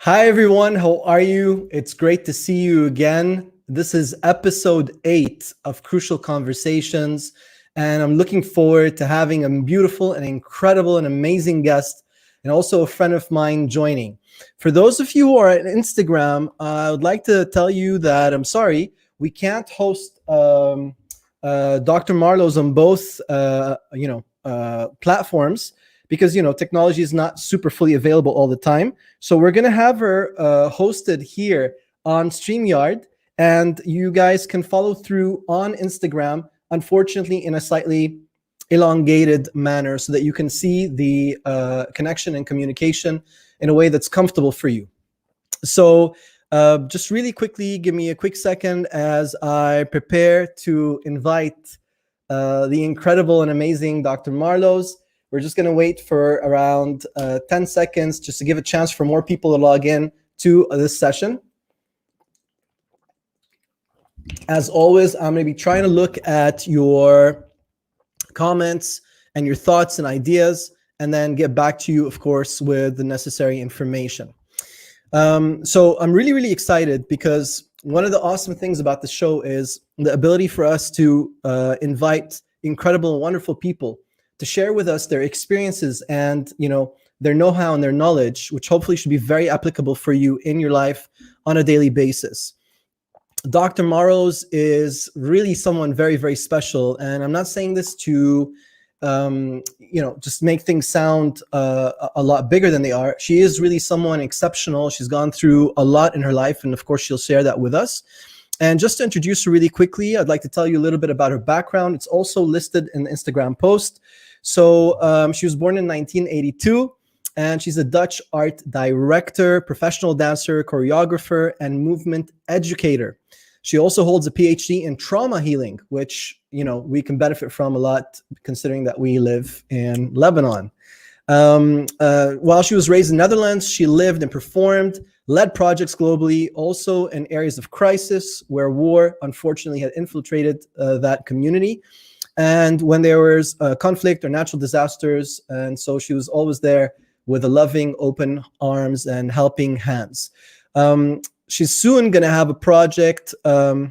Hi, everyone. How are you? It's great to see you again. This is episode 8 of Crucial Conversations, and I'm looking forward to having a beautiful and incredible and amazing guest, and also a friend of mine joining. For those of you who are on Instagram, I would like to tell you that I'm sorry, we can't host Dr. Marloes on both, platforms because technology is not super fully available all the time. So we're gonna have her hosted here on StreamYard, and you guys can follow through on Instagram. Unfortunately, in a slightly elongated manner, so that you can see the connection and communication in a way that's comfortable for you. So just really quickly, give me a quick second as I prepare to invite the incredible and amazing Dr. Marloes. We're just going to wait for around 10 seconds just to give a chance for more people to log in to this session. As always, I'm going to be trying to look at your comments and your thoughts and ideas, and then get back to you, of course, with the necessary information. So I'm really, really excited because one of the awesome things about the show is the ability for us to invite incredible and wonderful people to share with us their experiences and their know-how and their knowledge, which hopefully should be very applicable for you in your life on a daily basis. Dr. Marloes is really someone very, very special, and I'm not saying this to just make things sound a lot bigger than they are. She is really someone exceptional. She's gone through a lot in her life, and of course she'll share that with us. And just to introduce her really quickly, I'd like to tell you a little bit about her background. It's also listed in the Instagram post. So she was born in 1982, and she's a Dutch art director, professional dancer, choreographer, and movement educator. She also holds a PhD in trauma healing, which we can benefit from a lot, considering that we live in Lebanon. While she was raised in the Netherlands, she lived and performed, led projects globally, also in areas of crisis where war, unfortunately, had infiltrated that community, and when there was conflict or natural disasters. And so she was always there with a loving, open arms and helping hands. She's soon going to have a project, or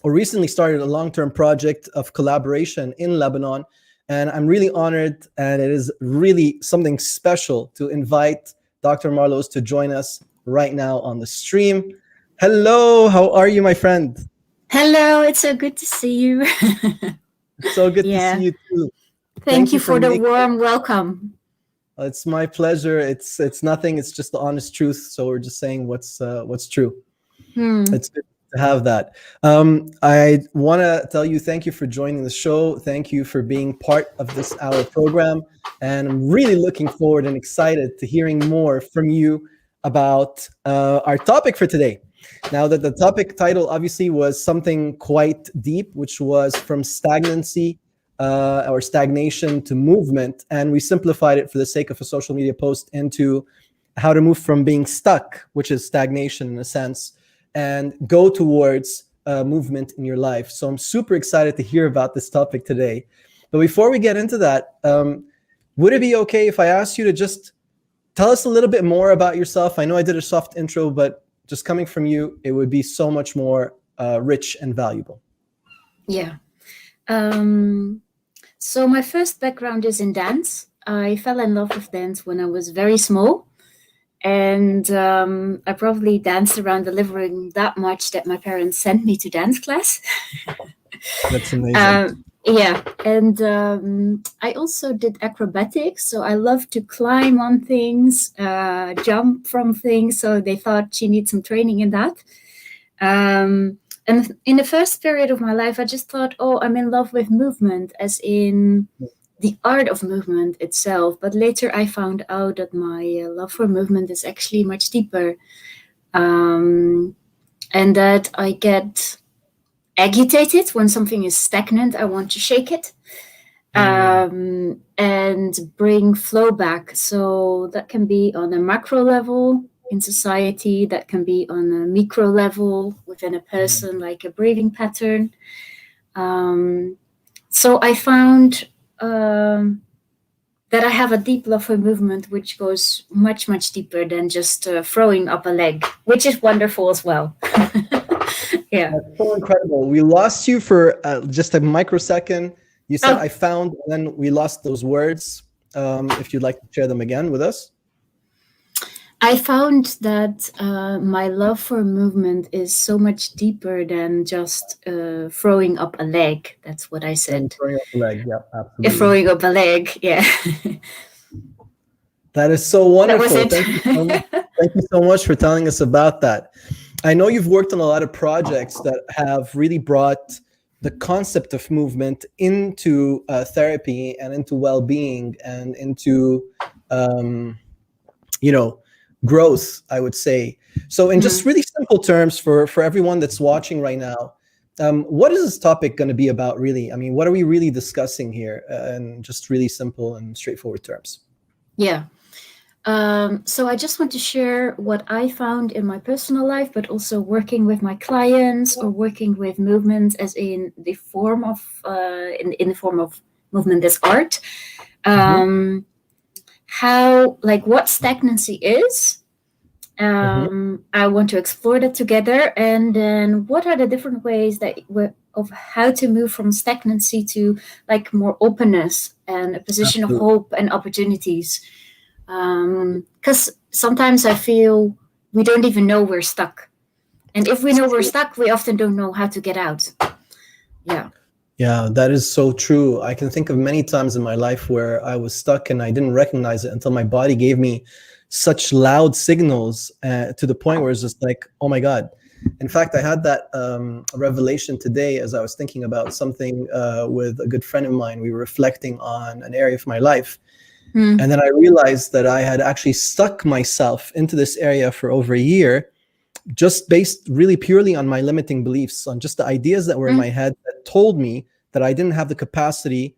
recently started a long-term project of collaboration in Lebanon. And I'm really honored, and it is really something special to invite Dr. Marloes to join us right now on the stream. Hello, how are you, my friend? Hello, it's so good to see you. It's so good to see you too. Thank you for the warm welcome. It's my pleasure. It's nothing. It's just the honest truth. So we're just saying what's true. It's good to have that. I want to tell you thank you for joining the show. Thank you for being part of this hour program, and I'm really looking forward and excited to hearing more from you about our topic for today. Now that the topic title obviously was something quite deep, which was from stagnancy or stagnation to movement. And we simplified it for the sake of a social media post into how to move from being stuck, which is stagnation in a sense, and go towards movement in your life. So I'm super excited to hear about this topic today. But before we get into that, would it be okay if I asked you to just tell us a little bit more about yourself? I know I did a soft intro, but just coming from you, it would be so much more rich and valuable. Yeah. So my first background is in dance. I fell in love with dance when I was very small. And I probably danced around the living room that much that my parents sent me to dance class. That's amazing. Yeah. And I also did acrobatics. So I love to climb on things, jump from things. So they thought she needs some training in that. And in the first period of my life, I just thought, oh, I'm in love with movement, as in the art of movement itself. But later I found out that my love for movement is actually much deeper. And that I get agitated when something is stagnant. I want to shake it and bring flow back. So that can be on a macro level in society, that can be on a micro level within a person, like a breathing pattern. So I found that I have a deep love for movement, which goes much, much deeper than just throwing up a leg, which is wonderful as well. Yeah. That's so incredible. We lost you for just a microsecond. You said Oh, I found, and then we lost those words. If you'd like to share them again with us. I found that my love for movement is so much deeper than just throwing up a leg. That's what I Then said. throwing up the leg. Yeah, If absolutely. throwing up a leg, yeah. That is so That was wonderful. it. Thank you so much. Thank you so much for telling us about that. I know you've worked on a lot of projects that have really brought the concept of movement into therapy and into well-being and into um, you know growth, I would say. So in just Mm. really simple terms for everyone that's watching right now, what is this topic going to be about really? I mean, what are we really discussing here, in just really simple and straightforward terms? Yeah. So I just want to share what I found in my personal life, but also working with my clients or working with movement as in the form of in the form of movement as art. Hmm. How, like, what stagnancy is. Hmm. I want to explore that together, and then what are the different ways that of how to move from stagnancy to like more openness and a position of Absolutely. hope and opportunities. Because sometimes I feel we don't even know we're stuck, and if we know we're stuck, we often don't know how to get out. Yeah. Yeah, that is so true. I can think of many times in my life where I was stuck and I didn't recognize it until my body gave me such loud signals, to the point where it's just like, oh my God. In fact, I had that revelation today as I was thinking about something with a good friend of mine. We were reflecting on an area of my life. Mm, And then I realized that I had actually stuck myself into this area for over a year, just based really purely on my limiting beliefs, on just the ideas that were in mm, my head that told me that I didn't have the capacity.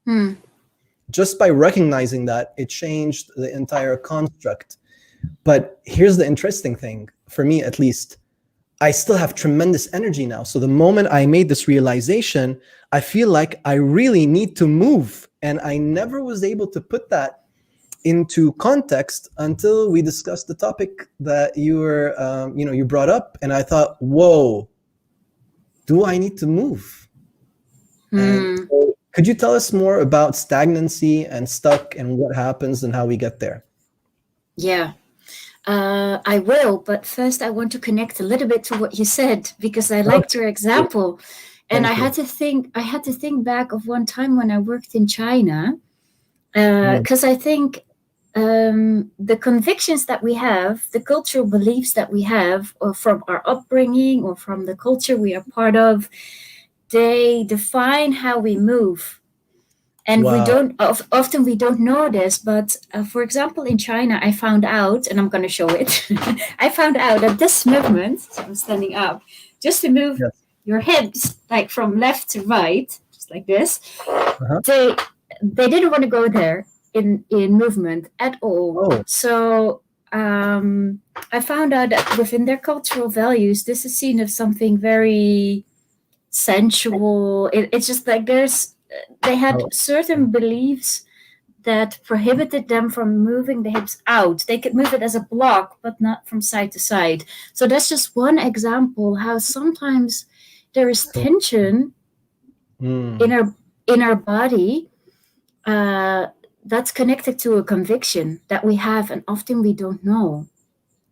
mm. Just by recognizing that, it changed the entire construct. But here's the interesting thing, for me at least, I still have tremendous energy now. So the moment I made this realization, I feel like I really need to move. And I never was able to put that into context until we discussed the topic that you brought up, and I thought, whoa, do I need to move? And Hmm. so could you tell us more about stagnancy and stuck and what happens and how we get there? Yeah. I will, but first I want to connect a little bit to what you said because I liked Okay, your example, and I thank had you. to think. I had to think back of one time when I worked in China, Mm, because I think the convictions that we have, the cultural beliefs that we have, or from our upbringing or from the culture we are part of, they define how we move. And we wow. don't often we don't know this, but for example, in China, I found out, and I'm going to show it. I found out that this movement, so I'm standing up, just to move Yes. your hips like from left to right, just like this. Uh-huh. They didn't want to go there in movement at all. Oh, So I found out that within their cultural values, this is seen as something very sensual. It's just like they had oh, certain beliefs that prohibited them from moving the hips out. They could move it as a block, but not from side to side. So that's just one example how sometimes there is so, tension in mm. our body uh, that's connected to a conviction that we have, and often we don't know.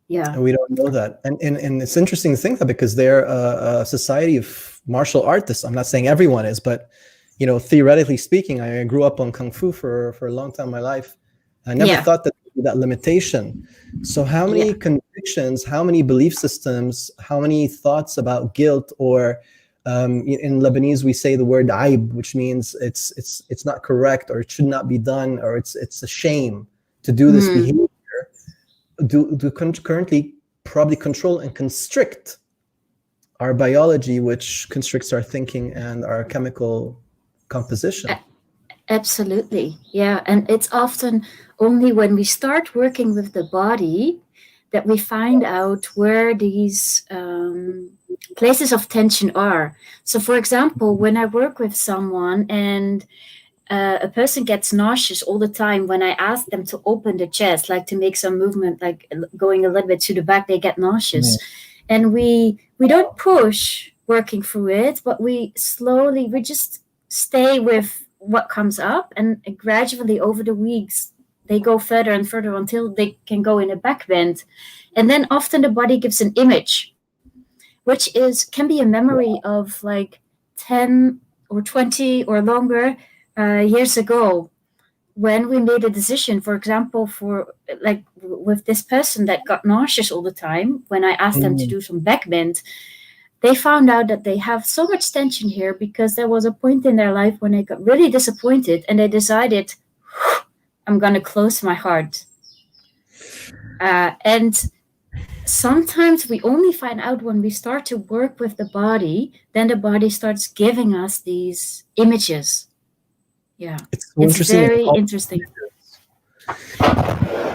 Yeah. And we don't know that. And it's interesting to think that, because they're a society of martial artists. I'm not saying everyone is, but theoretically speaking, I grew up on kung fu for a long time in my life. I never Yeah. thought that limitation. So how many Yeah. convictions, how many belief systems, how many thoughts about guilt, or in Lebanese we say the word aib, which means it's not correct, or it should not be done, or it's a shame to do this Mm. behavior, do currently probably control and constrict our biology, which constricts our thinking and our chemical composition. Absolutely. Yeah. And it's often only when we start working with the body that we find out where these places of tension are. So, for example, when I work with someone and a person gets nauseous all the time, when I ask them to open the chest, like to make some movement, like going a little bit to the back, they get nauseous. And we don't push working through it, but we just stay with what comes up, and gradually over the weeks they go further and further until they can go in a back bend. And then often the body gives an image, which can be a memory of like 10 or 20 or longer years ago, when we made a decision, for example, for like with this person that got nauseous all the time. When I asked them to do some back bend, they found out that they have so much tension here because there was a point in their life when they got really disappointed and they decided, I'm going to close my heart. And sometimes we only find out when we start to work with the body, then the body starts giving us these images. Yeah, It's so it's interesting. very interesting.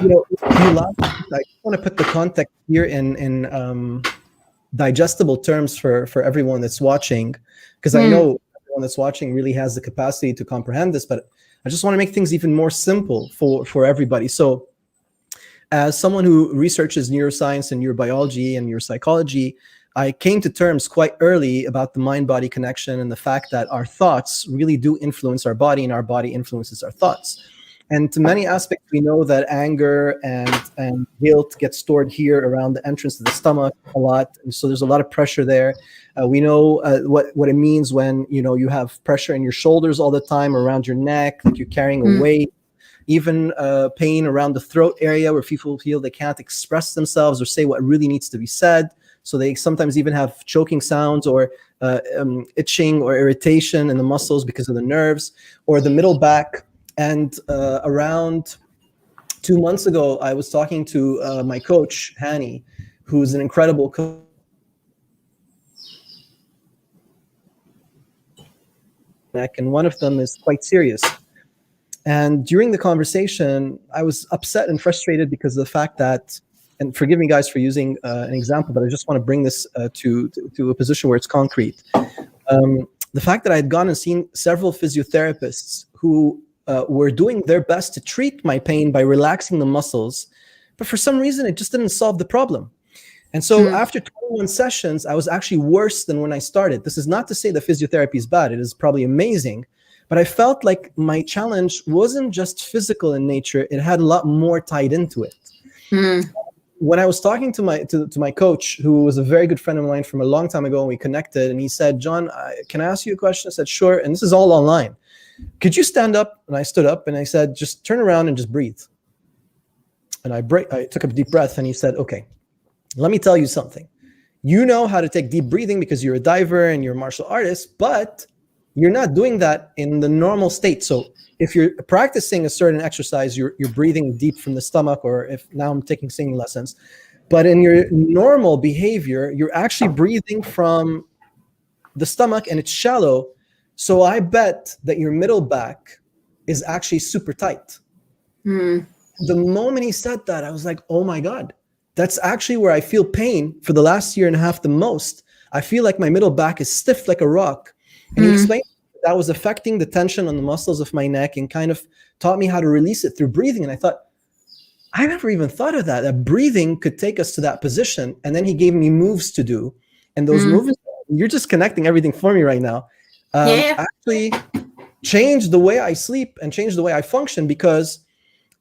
You laugh. I want to put the context here in digestible terms for everyone that's watching, because I know everyone that's watching really has the capacity to comprehend this, but I just want to make things even more simple for everybody. So as someone who researches neuroscience and neurobiology and neuropsychology, I came to terms quite early about the mind-body connection and the fact that our thoughts really do influence our body and our body influences our thoughts. And to many aspects, we know that anger and guilt get stored here around the entrance to the stomach a lot. And so there's a lot of pressure there. We know what it means when you have pressure in your shoulders all the time, around your neck, like you're carrying a weight. Even pain around the throat area where people feel they can't express themselves or say what really needs to be said. So they sometimes even have choking sounds or itching or irritation in the muscles because of the nerves, or the middle back. And around 2 months ago, I was talking to my coach, Hani, who's an incredible coach. And one of them is quite serious. And during the conversation, I was upset and frustrated because of the fact that, and forgive me guys for using an example, but I just want to bring this to a position where it's concrete. The fact that I had gone and seen several physiotherapists who were doing their best to treat my pain by relaxing the muscles, but for some reason it just didn't solve the problem. And so after 21 sessions, I was actually worse than when I started. This is not to say that physiotherapy is bad. It is probably amazing. But I felt like my challenge wasn't just physical in nature. It had a lot more tied into it. When I was talking to my coach, who was a very good friend of mine from a long time ago, and we connected, and he said, John, can I ask you a question? I said, sure. And this is all online. Could you stand up? And I stood up and I said, just turn around and just breathe. And I took a deep breath, and he said, okay, let me tell you something. You know how to take deep breathing because you're a diver and you're a martial artist, but you're not doing that in the normal state. So if you're practicing a certain exercise, you're breathing deep from the stomach, or if now I'm taking singing lessons, but in your normal behavior, you're actually breathing from the stomach and it's shallow. So I bet that your middle back is actually super tight. The moment he said that, I was like, oh my God, that's actually where I feel pain for the last year and a half the most. I feel like my middle back is stiff like a rock. And he explained that was affecting the tension on the muscles of my neck and kind of taught me how to release it through breathing. And I thought, I never even thought of that breathing could take us to that position. And then he gave me moves to do. And those moves, you're just connecting everything for me right now, actually changed the way I sleep and changed the way I function, because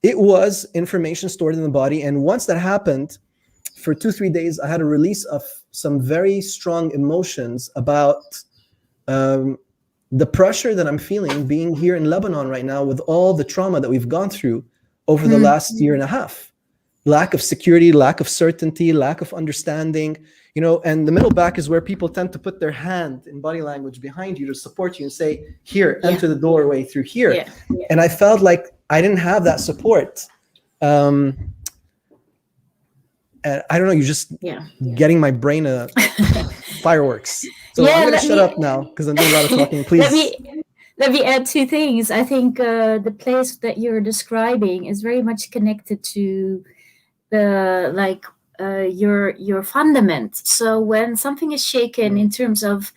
it was information stored in the body. And once that happened, for 2-3 days, I had a release of some very strong emotions about the pressure that I'm feeling being here in Lebanon right now with all the trauma that we've gone through over the last year and a half. Lack of security, lack of certainty, lack of understanding, and the middle back is where people tend to put their hand in body language behind you to support you and say, here, enter the doorway through here. And I felt like I didn't have that support. And I don't know, you're just getting my brain fireworks. So I'm going to shut up now because I'm doing a lot of talking. Please. Let me add 2 things. I think the place that you're describing is very much connected to the your fundament. So when something is shaken in terms of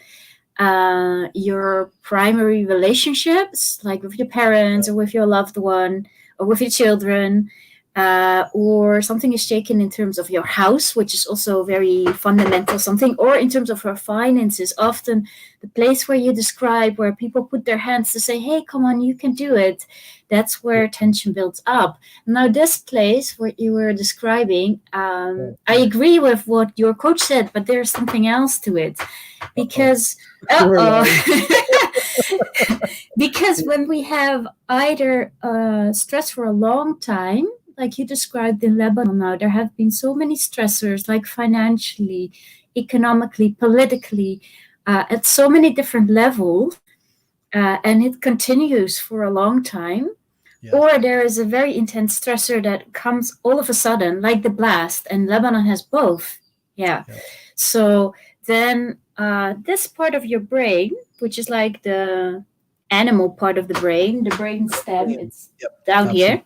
your primary relationships, like with your parents or with your loved one or with your children, or something is shaken in terms of your house, which is also very fundamental something, or in terms of your finances, often the place where you describe where people put their hands to say, hey, come on, you can do it, that's where tension builds up. Now this place where you were describing, I agree with what your coach said, but there's something else to it, because We're live. because when we have either stress for a long time, like you described in Lebanon now, there have been so many stressors, like financially, economically, politically, at so many different levels, and it continues for a long time. Yeah. Or there is a very intense stressor that comes all of a sudden, like the blast, and Lebanon has both. Yeah. Yeah. So then this part of your brain, which is like the animal part of the brain stem, it's Yep. down here,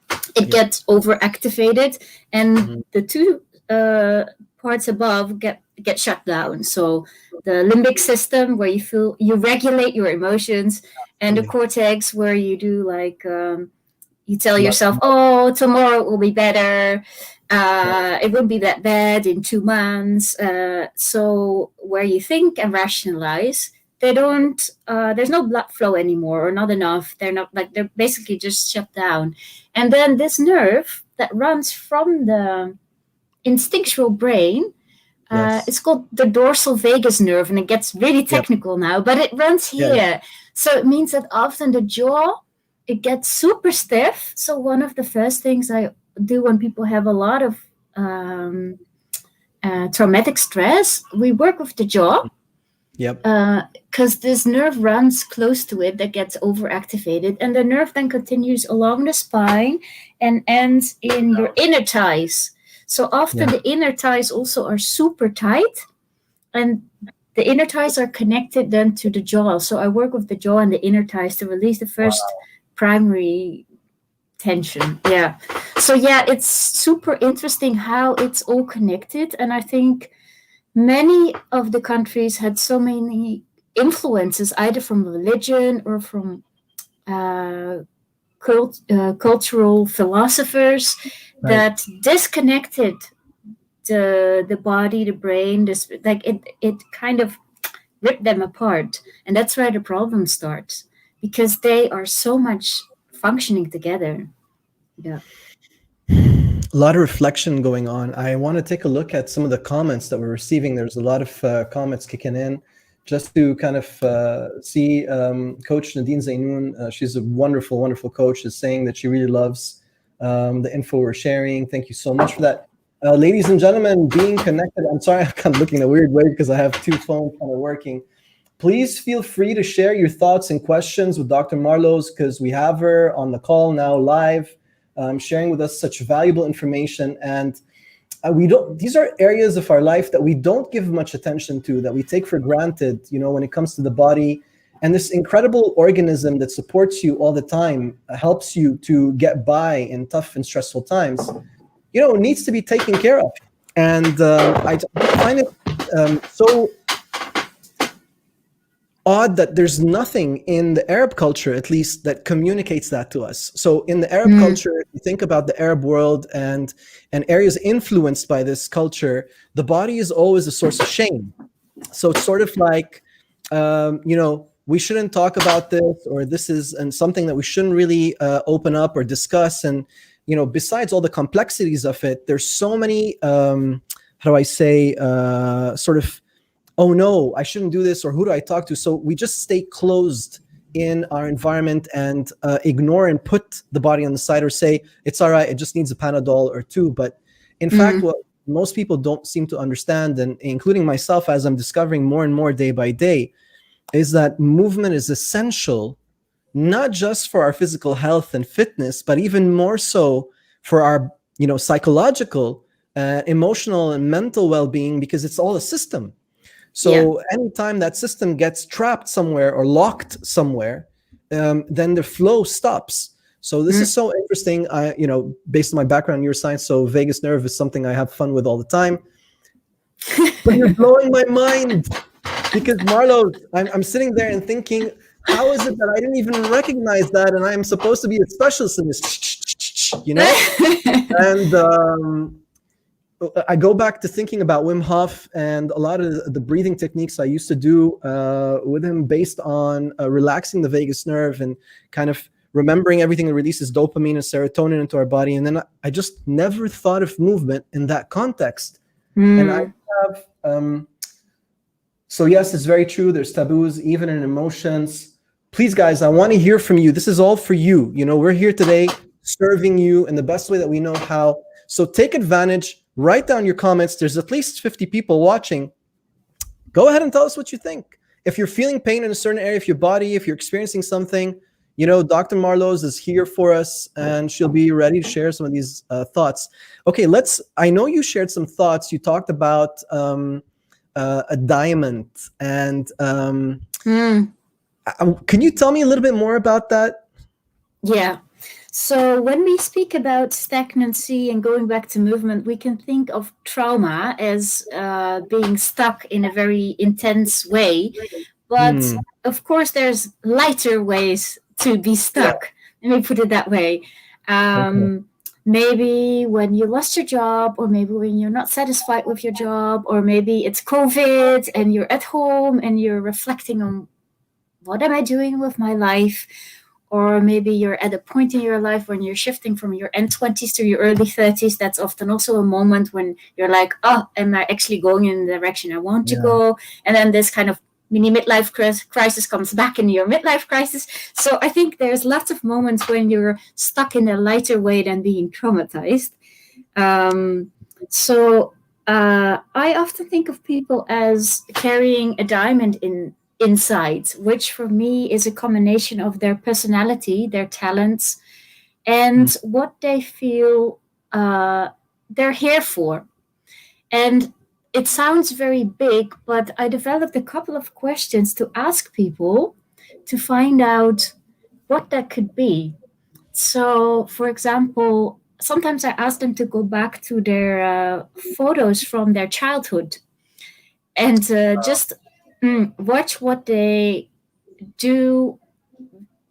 Absolutely. it Yep. gets overactivated, and Mhm. the two parts above get shut down. So the limbic system, where you regulate your emotions, and the Absolutely. cortex, where you do like you tell Lot yourself, oh, tomorrow it will be better. Yeah. It won't be that bad in 2 months. So where you think and rationalize, they don't. There's no blood flow anymore, or not enough. They're not like they're basically just shut down. And then this nerve that runs from the instinctual brain, Yes. it's called the dorsal vagus nerve, and it gets really Yep. technical now, but it runs Yeah. here. So it means that often the jaw, it gets super stiff. So one of the first things I do when people have a lot of um, traumatic stress, we work with the jaw, Yep. because this nerve runs close to it that gets overactivated, and the nerve then continues along the spine and ends in your inner thighs. So often Yeah. the inner thighs also are super tight, and the inner thighs are connected then to the jaw. So I work with the jaw and the inner thighs to release the first primary tension. Yeah. So yeah, it's super interesting how it's all connected, and I think many of the countries had so many influences, either from religion or from uh, cultural philosophers, Right. that disconnected the body, the brain, this like it kind of ripped them apart, and that's where the problem starts, because they are so much functioning together. Yeah. A lot of reflection going on. I want to take a look at some of the comments that we're receiving. There's a lot of comments kicking in just to kind of see Coach Nadine Zainoun. She's a wonderful, wonderful coach, is saying that she really loves the info we're sharing. Thank you so much for that. Ladies and gentlemen, being connected. I'm sorry, I'm kind of looking a weird way because I have two phones kind of working. Please feel free to share your thoughts and questions with Dr. Marloes, because we have her on the call now live, sharing with us such valuable information. And we don't, these are areas of our life that we don't give much attention to, that we take for granted, when it comes to the body. And this incredible organism that supports you all the time, helps you to get by in tough and stressful times, needs to be taken care of. And I find it so odd that there's nothing in the Arab culture, at least, that communicates that to us. So in the Arab culture, if you think about the Arab world and areas influenced by this culture, the body is always a source of shame. So it's sort of like, we shouldn't talk about this, or this is and something that we shouldn't really open up or discuss. And besides all the complexities of it, there's so many how do I say, sort of, oh no, I shouldn't do this, or who do I talk to? So we just stay closed in our environment and ignore and put the body on the side, or say it's all right, it just needs a Panadol or two. But in fact, what most people don't seem to understand, and including myself as I'm discovering more and more day by day, is that movement is essential, not just for our physical health and fitness, but even more so for our psychological, emotional and mental well-being, because it's all a system. So anytime that system gets trapped somewhere or locked somewhere, then the flow stops. So this is so interesting. Based on my background in neuroscience, so vagus nerve is something I have fun with all the time. But you're blowing my mind, because Marlo, I'm sitting there and thinking, how is it that I didn't even recognize that, and I'm supposed to be a specialist in this, And I go back to thinking about Wim Hof and a lot of the breathing techniques I used to do with him, based on relaxing the vagus nerve and kind of remembering everything that releases dopamine and serotonin into our body. And then I just never thought of movement in that context. And I have, so yes, it's very true. There's taboos, even in emotions. Please, guys, I want to hear from you. This is all for you. We're here today serving you in the best way that we know how. So take advantage, write down your comments. There's at least 50 people watching. Go ahead and tell us what you think. If you're feeling pain in a certain area of your body, if you're experiencing something, Dr. Marloes is here for us, and she'll be ready to share some of these thoughts. Okay, I know you shared some thoughts. You talked about a diamond, and can you tell me a little bit more about that? Yeah. So when we speak about stagnancy and going back to movement, we can think of trauma as being stuck in a very intense way. But of course, there's lighter ways to be stuck. Yeah. Let me put it that way. Maybe when you lost your job, or maybe when you're not satisfied with your job, or maybe it's COVID and you're at home and you're reflecting on, what am I doing with my life? Or maybe you're at a point in your life when you're shifting from your end 20s to your early 30s. That's often also a moment when you're like, oh, am I actually going in the direction I want to go? And then this kind of mini midlife crisis comes back in your midlife crisis. So I think there's lots of moments when you're stuck in a lighter way than being traumatized. So I often think of people as carrying a diamond inside, which for me is a combination of their personality, their talents, and what they feel they're here for. And it sounds very big, but I developed a couple of questions to ask people to find out what that could be. So, for example, sometimes I ask them to go back to their photos from their childhood and just watch what they do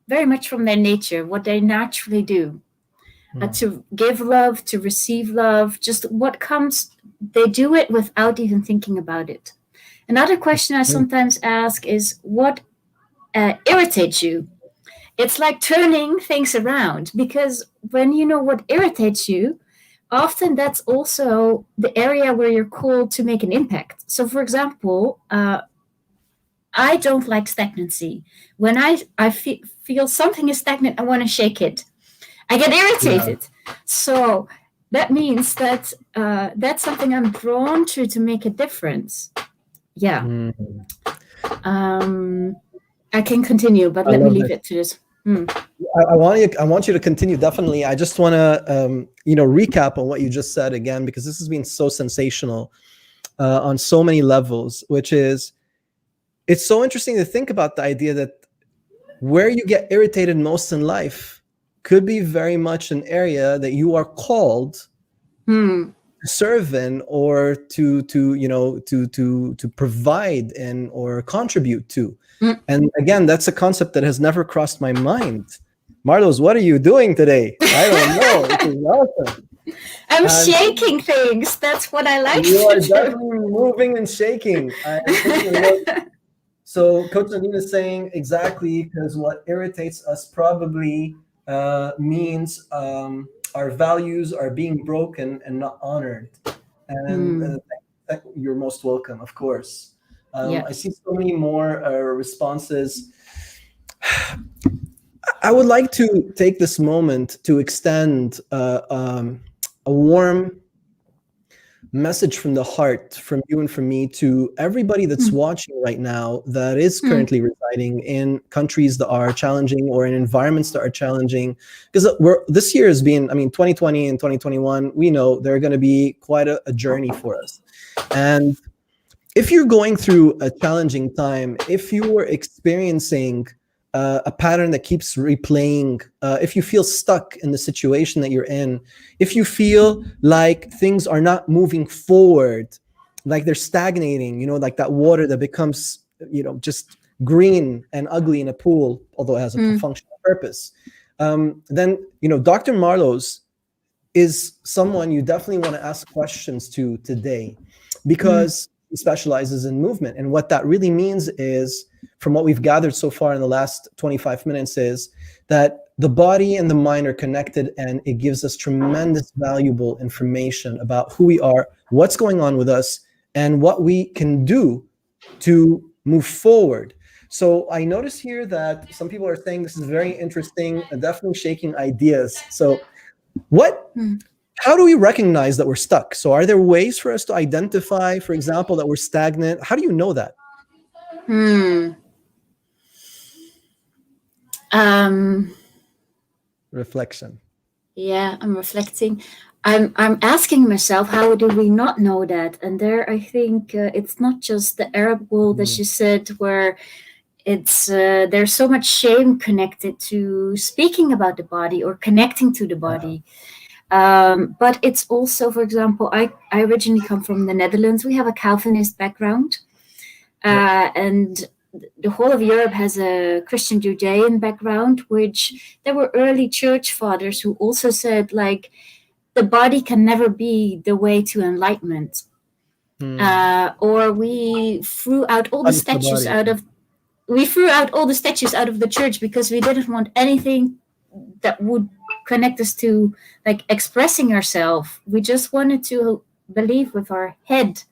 very much from their nature, what they naturally do. To give love, to receive love, just what comes, they do it without even thinking about it. Another question I sometimes ask is, what irritates you? It's like turning things around, because when you know what irritates you, often that's also the area where you're called to make an impact. So, for example, I don't like stagnancy. When I feel something is stagnant, I want to shake it. I get irritated. Yeah. So that means that that's something I'm drawn to make a difference. Yeah. I can continue, but let me leave it to this. I want you to continue, definitely. I just want to recap on what you just said again, because this has been so sensational on so many levels, which is, it's so interesting to think about the idea that where you get irritated most in life could be very much an area that you are called to serve in, or to provide in, or contribute to. And again, that's a concept that has never crossed my mind. Marloes, what are you doing today? I don't know. This is awesome. I'm shaking things. That's what I like. You are definitely moving and shaking. So Coach Nadine is saying exactly, because what irritates us probably means our values are being broken and not honored. And you're most welcome, of course. I see so many more responses. I would like to take this moment to extend a warm message from the heart, from you and from me, to everybody that's watching right now that is currently residing in countries that are challenging, or in environments that are challenging. Because this year has been, 2020 and 2021, we know they're going to be quite a journey for us. And if you're going through a challenging time, if you were experiencing a pattern that keeps replaying, if you feel stuck in the situation that you're in, if you feel like things are not moving forward, like they're stagnating, like that water that becomes, just green and ugly in a pool, although it has a functional purpose, then, Dr. Marloes is someone you definitely want to ask questions to today, because he specializes in movement. And what that really means is, from what we've gathered so far in the last 25 minutes, is that the body and the mind are connected, and it gives us tremendous valuable information about who we are, what's going on with us, and what we can do to move forward. So I notice here that some people are saying this is very interesting, and definitely shaking ideas. So how do we recognize that we're stuck? So are there ways for us to identify, for example, that we're stagnant? How do you know that? Reflection. Yeah, I'm reflecting. I'm asking myself, how do we not know that? And there, I think it's not just the Arab world, as you said, where it's there's so much shame connected to speaking about the body or connecting to the body. But it's also, for example, I originally come from the Netherlands. We have a Calvinist background, and the whole of Europe has a Christian Judean background, which there were early church fathers who also said, like, the body can never be the way to enlightenment. Or we threw out all the statues out of the church because we didn't want anything that would connect us to, like, expressing ourselves. We just wanted to believe with our head.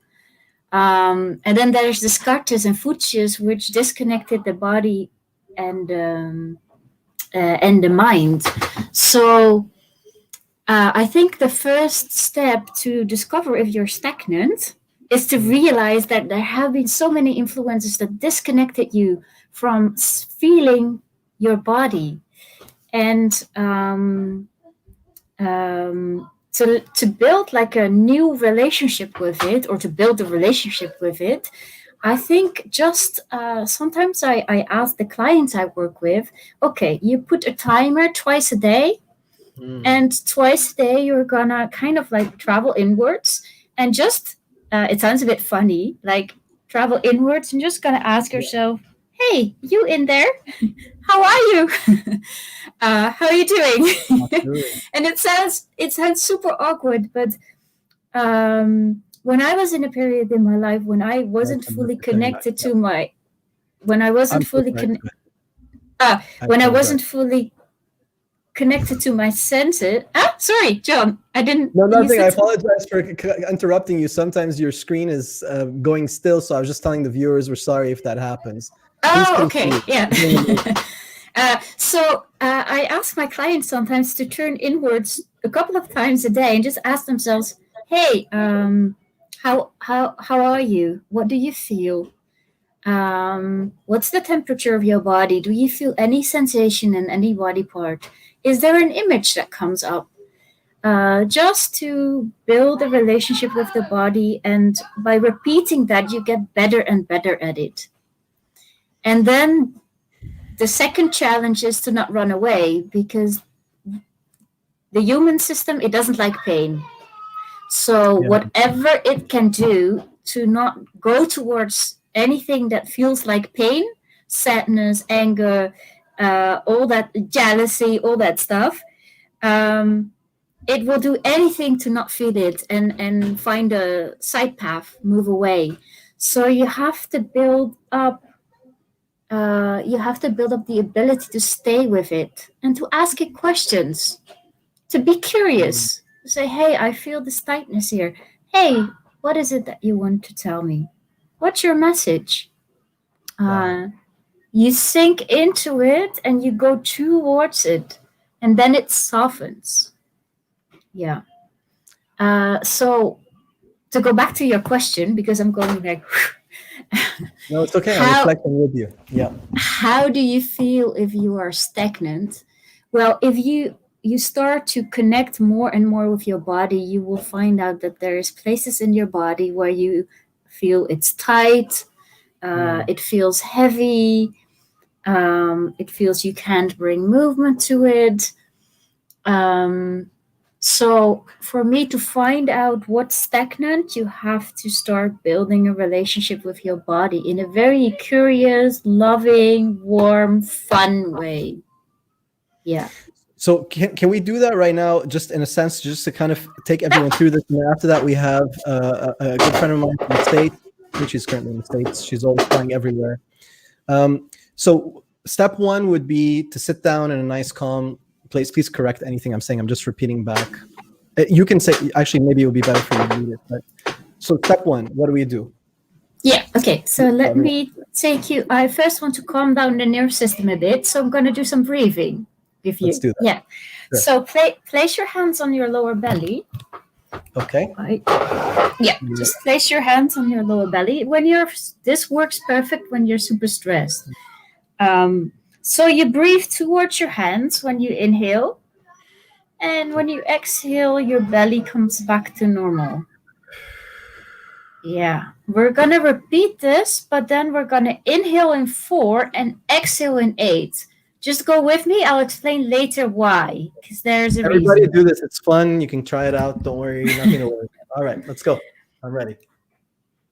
And then there's Descartes and Fuchsius, which disconnected the body and the mind. So I think the first step to discover if you're stagnant is to realize that there have been so many influences that disconnected you from feeling your body. And to build like a new relationship with it, or to build a relationship with it, I think just sometimes I ask the clients I work with, okay, you put a timer twice a day, and twice a day you're gonna kind of like travel inwards, and just it sounds a bit funny, like travel inwards, and just gonna ask yourself, hey, you in there? How are you? How are you doing? And it sounds super awkward, but when I was in a period in my life when I wasn't fully connected to my, when I wasn't fully when I wasn't fully connected to my senses. Sorry, John, I didn't. No, nothing. I apologize for interrupting you. Sometimes your screen is going still, so I was just telling the viewers we're sorry if that happens. Oh, okay, yeah. So I ask my clients sometimes to turn inwards a couple of times a day and just ask themselves, "Hey, how are you? What do you feel? What's the temperature of your body? Do you feel any sensation in any body part? Is there an image that comes up?" Just to build a relationship with the body, and by repeating that, you get better and better at it. And then the second challenge is to not run away, because the human system, it doesn't like pain. So whatever it can do to not go towards anything that feels like pain, sadness, anger, all that, jealousy, all that stuff, it will do anything to not feel it and find a side path, move away. So you have to build up the ability to stay with it and to ask it questions, to be curious, to say, hey, I feel this tightness here. Hey, what is it that you want to tell me? What's your message? You sink into it and you go towards it, and then it softens. Yeah. So to go back to your question, because I'm going like, no, it's okay. I'm reflecting with you. Yeah. How do you feel if you are stagnant? Well, if you start to connect more and more with your body, you will find out that there's places in your body where you feel it's tight, it feels heavy, It feels you can't bring movement to it. So for me to find out what's stagnant, you have to start building a relationship with your body in a very curious, loving, warm, fun way. Yeah. So can we do that right now, just in a sense, just to kind of take everyone through this? And after that, we have a good friend of mine from the States. I think she's currently in the States. She's always flying everywhere. So step one would be to sit down in a nice, calm place. Please correct anything I'm saying. I'm just repeating back. You can say, actually, maybe it would be better for you to read it. But so step one, what do we do? Yeah, okay. So let me take you. I first want to calm down the nervous system a bit. So I'm going to do some breathing with you. Let's do that. Yeah. Sure. So place your hands on your lower belly. Okay. Right. Yeah, just place your hands on your lower belly. This works perfect when you're super stressed. So you breathe towards your hands when you inhale. And when you exhale, your belly comes back to normal. Yeah, we're going to repeat this, but then we're going to inhale in 4 and exhale in 8. Just go with me. I'll explain later why, because there's a reason. Everybody do this. It's fun. You can try it out. Don't worry. Nothing to worry about. All right, let's go. I'm ready.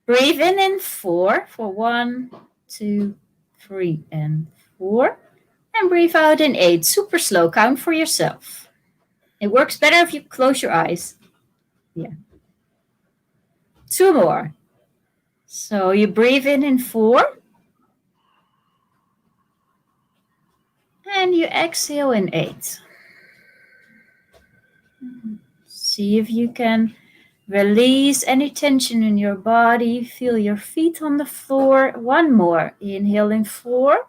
Breathe in 4 for 1, 2, 3, and 4. And breathe out in 8. Super slow. Count for yourself. It works better if you close your eyes. Yeah. 2 more. So you breathe in 4. And you exhale in 8. See if you can release any tension in your body. Feel your feet on the floor. 1 more. Inhale in 4.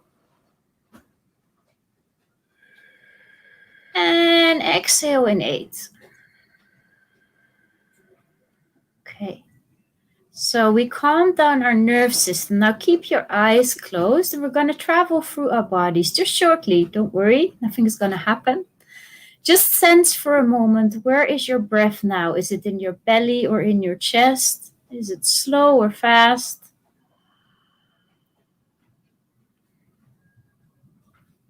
And exhale in 8. Okay. So we calm down our nerve system. Now keep your eyes closed and we're going to travel through our bodies just shortly. Don't worry, nothing is going to happen. Just sense for a moment, where is your breath now? Is it in your belly or in your chest? Is it slow or fast?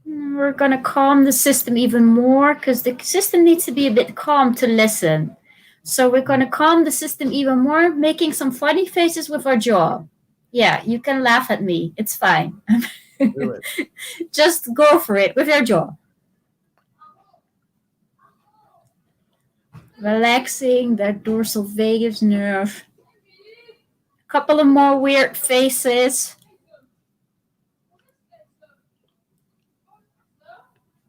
We're going to calm the system even more because the system needs to be a bit calm to listen. So we're going to calm the system even more, making some funny faces with our jaw. Yeah, you can laugh at me. It's fine. Do it. Just go for it with your jaw. Relaxing that dorsal vagus nerve. A couple of more weird faces.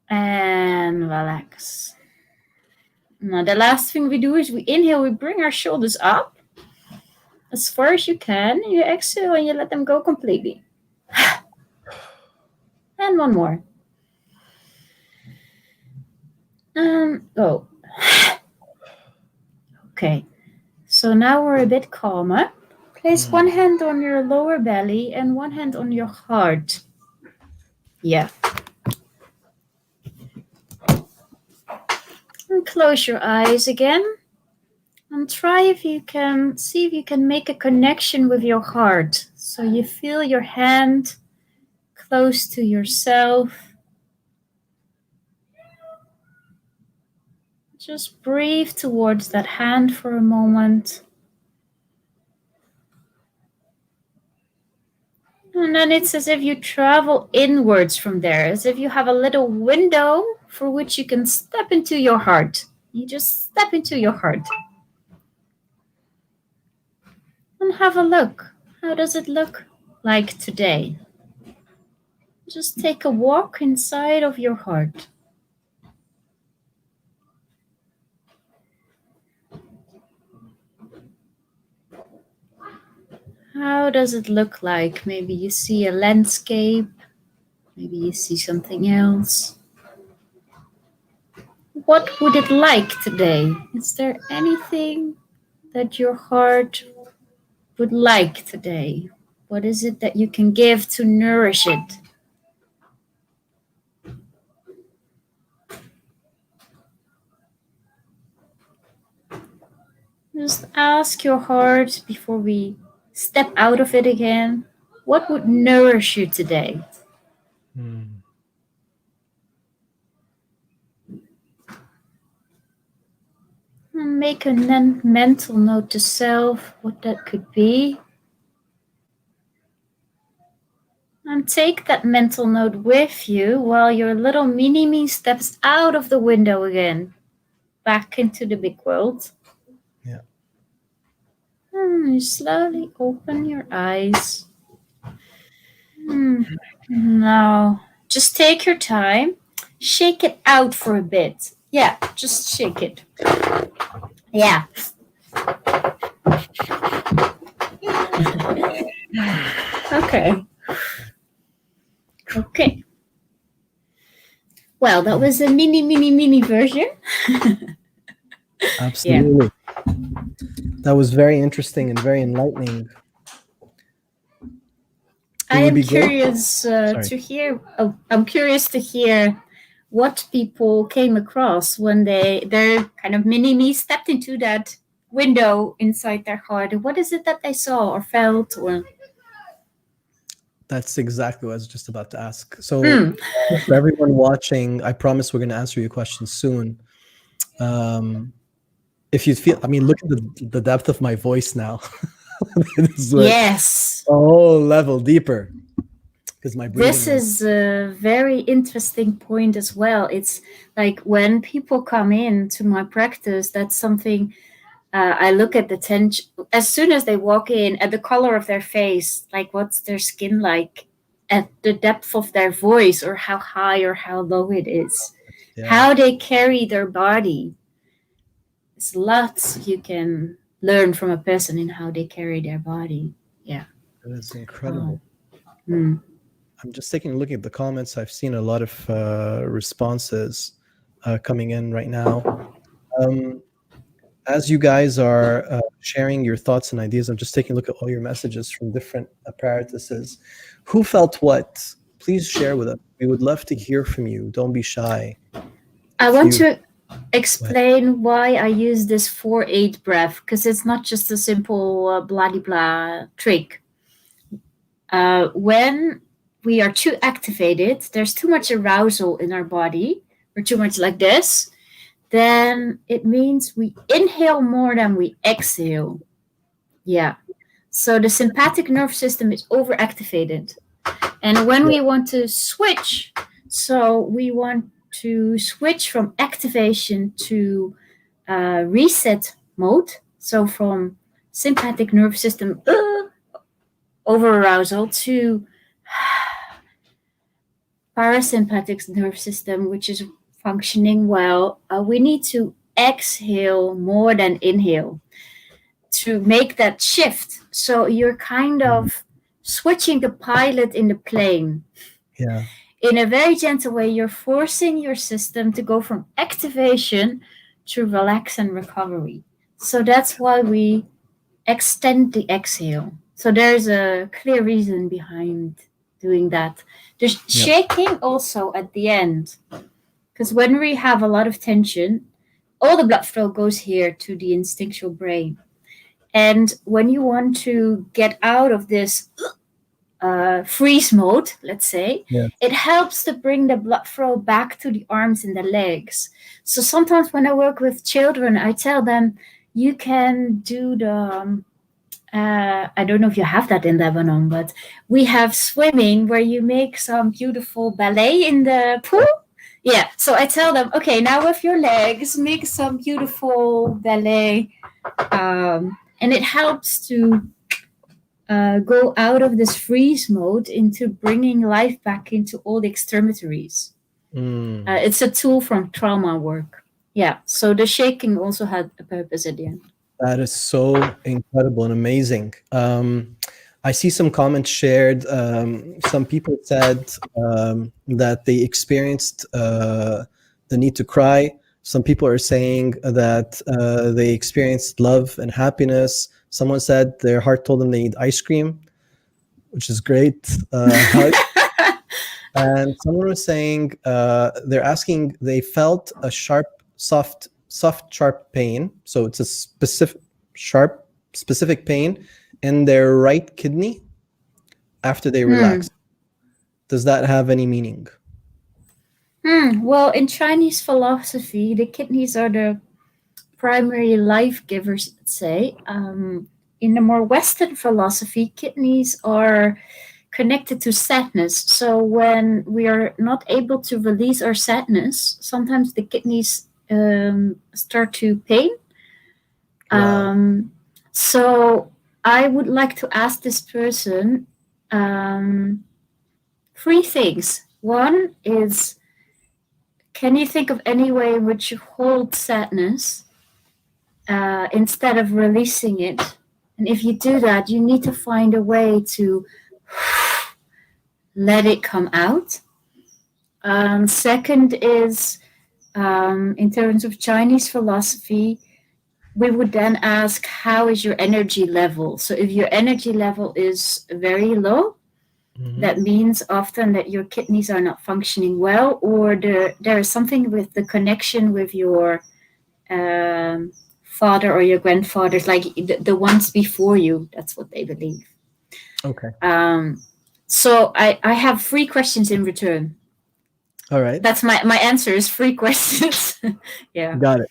And relax. Now the last thing we do is we inhale, we bring our shoulders up as far as you can. You exhale and you let them go completely. And 1 more. Go. Okay. So now we're a bit calmer. Place 1 hand on your lower belly and 1 hand on your heart. Yeah. And close your eyes again. And try if you can make a connection with your heart. So you feel your hand close to yourself. Just breathe towards that hand for a moment. And then it's as if you travel inwards from there, as if you have a little window for which you can step into your heart. You just step into your heart. And have a look. How does it look like today? Just take a walk inside of your heart. How does it look like? Maybe you see a landscape. Maybe you see something else. What would it like today? Is there anything that your heart would like today? What is it that you can give to nourish it? Just ask your heart before we step out of it again. What would nourish you today? Make a mental note to self what that could be. And take that mental note with you while your little mini-me steps out of the window again, back into the big world. Yeah. You slowly open your eyes. Now, just take your time. Shake it out for a bit. Yeah, just shake it. Yeah. Okay. Okay. Well, that was a mini version. Yeah. Absolutely. That was very interesting and very enlightening. It I would am be great. curious Sorry. to hear. Oh, I'm curious to hear what people came across when their kind of mini me stepped into that window inside their heart. What is it that they saw or felt or? That's exactly what I was just about to ask. So, Mm, for everyone watching, I promise we're going to answer your questions soon. Um, if you feel, I mean, look at the depth of my voice now. It is like yes. a whole level deeper because my breathing This is. is a very interesting point as well. It's like when people come in to my practice, that's something I look at the tension as soon as they walk in, at the color of their face, like what's their skin like, at the depth of their voice, or how high or how low it is, Yeah, how they carry their body. There's lots you can learn from a person in how they carry their body. Yeah. it is Oh. incredible. Mm. I'm just taking a look at the comments. I've seen a lot of responses coming in right now. Um, as you guys are sharing your thoughts and ideas, I'm just taking a look at all your messages from different apparatuses. Who felt what? Please share with us. We would love to hear from you. Don't be shy. I If want you to go ahead. explain why I use this 4-8 breath, because it's not just a simple blah blah trick. When we are too activated, there's too much arousal in our body, or too much like this, then it means we inhale more than we exhale. Yeah. So the sympathetic nerve system is overactivated. And when Yeah, we want to switch, so we want to switch from activation to reset mode. So from sympathetic nerve system over arousal to parasympathetic nerve system, which is functioning well, we need to exhale more than inhale to make that shift. So you're kind mm, of switching the pilot in the plane. yeah, In a very gentle way, you're forcing your system to go from activation to relax and recovery. So that's why we extend the exhale. So there's a clear reason behind doing that. There's yeah, shaking also at the end, because when we have a lot of tension, all the blood flow goes here to the instinctual brain. And when you want to get out of this freeze mode, let's say, yeah. it helps to bring the blood flow back to the arms and the legs. So sometimes when I work with children, I tell them you can do the I don't know if you have that in Lebanon, but we have swimming where you make some beautiful ballet in the pool. Yeah, so I tell them, okay, now with your legs, make some beautiful ballet, and it helps to go out of this freeze mode into bringing life back into all the extremities. Mm. It's a tool from trauma work. Yeah, so the shaking also had a purpose at the end. That is so incredible and amazing. I see some comments shared. Some people said that they experienced the need to cry. Some people are saying that they experienced love and happiness. Someone said their heart told them they need ice cream, which is great. Hug. And someone was saying they're asking they felt a sharp, soft, sharp pain. So it's a sharp, specific pain in their right kidney after they Hmm. relax. Does that have any meaning? Well, in Chinese philosophy, the kidneys are the primary life givers, let's say, in the more Western philosophy, kidneys are connected to sadness. So when we are not able to release our sadness, sometimes the kidneys start to pain. Wow. So I would like to ask this person three things. One is, can you think of any way in which you hold sadness instead of releasing it? And if you do that, you need to find a way to let it come out. Second is, in terms of Chinese philosophy, we would then ask, how is your energy level? So if your energy level is very low, that means often that your kidneys are not functioning well, or there is something with the connection with your father or your grandfathers, like the ones before you. That's what they believe. Okay. So I have three questions in return. All right. That's my answer is three questions. Yeah. Got it.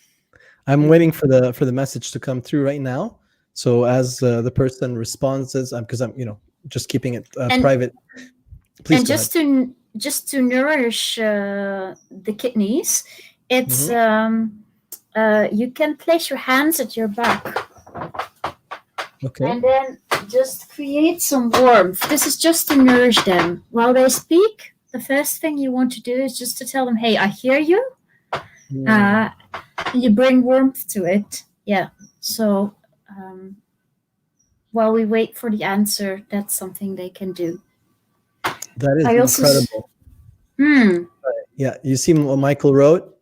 I'm waiting for the message to come through right now. So as the person responds, because I'm just keeping it And private. Please and go ahead. just to nourish the kidneys, it's you can place your hands at your back Okay. and then just create some warmth. This is just to nourish them while they speak. The first thing you want to do is just to tell them, "Hey, I hear you." You bring warmth to it. Yeah. So while we wait for the answer, that's something they can do. That is I also. incredible. Yeah, you see what Michael wrote?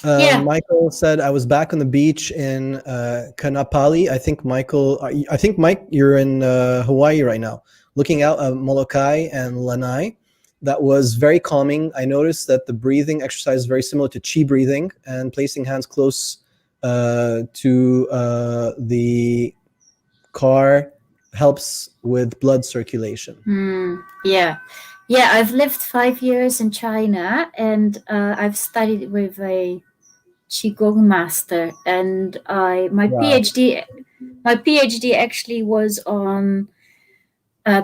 Yeah. Michael said, I was back on the beach in Kanapali. I think, Mike, you're in Hawaii right now, looking out at Molokai and Lanai. That was very calming. I noticed that the breathing exercise is very similar to chi breathing, and placing hands close to the car helps with blood circulation. Yeah. Yeah, I've lived 5 years in China, and I've studied with a qigong master, and my Wow. PhD actually was on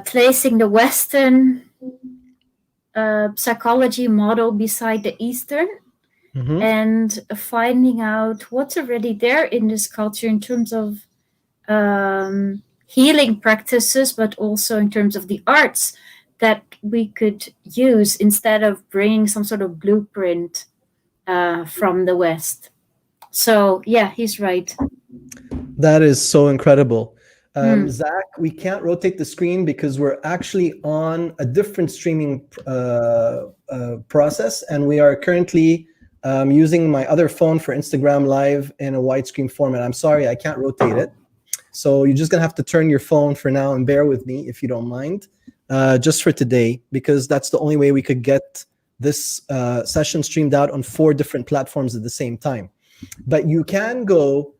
placing the Western psychology model beside the Eastern, and finding out what's already there in this culture in terms of healing practices, but also in terms of the arts that we could use instead of bringing some sort of blueprint from the West. So yeah, he's right. That is so incredible. Zach, we can't rotate the screen because we're actually on a different streaming process, and we are currently using my other phone for Instagram Live in a widescreen format. I'm sorry, I can't rotate it. So you're just going to have to turn your phone for now and bear with me if you don't mind, just for today, because that's the only way we could get this session streamed out on 4 different platforms at the same time. But you can go,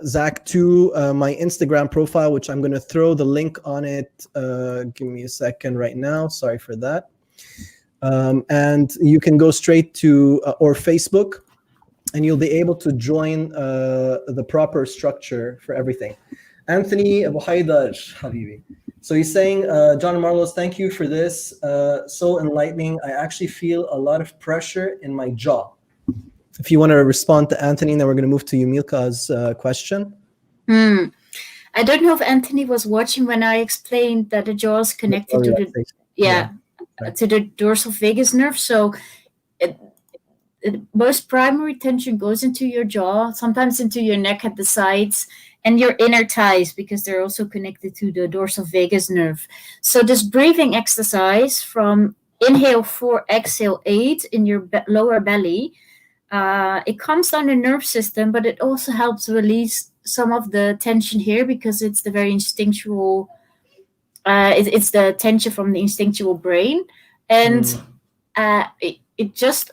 Zach, to my Instagram profile, which I'm going to throw the link on it. Give me a second right now. Sorry for that. And you can go straight to or Facebook, and you'll be able to join the proper structure for everything. Anthony Abu Haidar, Habibi. So he's saying, John and Marloes, thank you for this. So enlightening. I actually feel a lot of pressure in my jaw. If you want to respond to Anthony, then we're going to move to Yumilka's question. I don't know if Anthony was watching when I explained that the jaw is connected to to the dorsal vagus nerve. So most primary tension goes into your jaw, sometimes into your neck at the sides, and your inner thighs, because they're also connected to the dorsal vagus nerve. So this breathing exercise from inhale 4, exhale 8 in your lower belly, it calms down the nerve system, but it also helps release some of the tension here, because it's the very instinctual, it's the tension from the instinctual brain. And it just